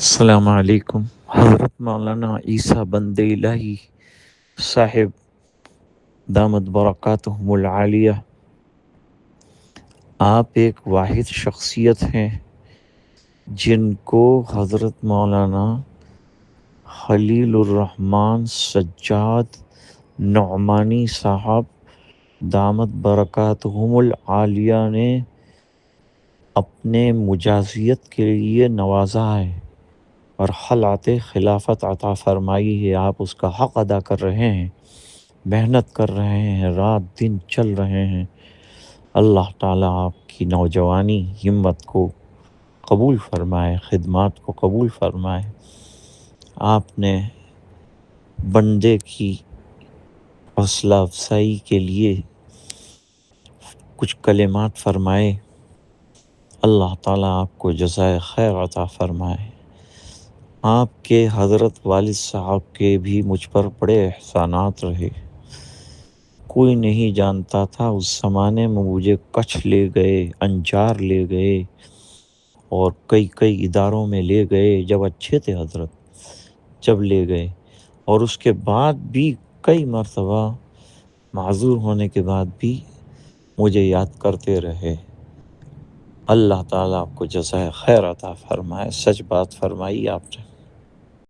السلام علیکم۔ حضرت مولانا عیسیٰ بند الہی صاحب دامت برکاتہم العالیہ، آپ ایک واحد شخصیت ہیں جن کو حضرت مولانا خلیل الرحمن سجاد نعمانی صاحب دامت برکاتہم العالیہ نے اپنے مجازیت کے لیے نوازا ہے اور خلعت خلافت عطا فرمائی ہے۔ آپ اس کا حق ادا کر رہے ہیں، محنت کر رہے ہیں، رات دن چل رہے ہیں۔ اللہ تعالیٰ آپ کی نوجوانی ہمت کو قبول فرمائے، خدمات کو قبول فرمائے۔ آپ نے بندے کی حوصلہ افزائی کے لیے کچھ کلمات فرمائے، اللہ تعالیٰ آپ کو جزائے خیر عطا فرمائے۔ آپ کے حضرت والد صاحب کے بھی مجھ پر بڑے احسانات رہے۔ کوئی نہیں جانتا تھا، اس زمانے میں مجھے کچھ لے گئے، انجار لے گئے اور کئی اداروں میں لے گئے جب اچھے تھے حضرت، جب لے گئے اور اس کے بعد بھی کئی مرتبہ معذور ہونے کے بعد بھی مجھے یاد کرتے رہے۔ اللہ تعالیٰ آپ کو جزائے خیر عطا فرمائے۔ سچ بات فرمائی آپ نے۔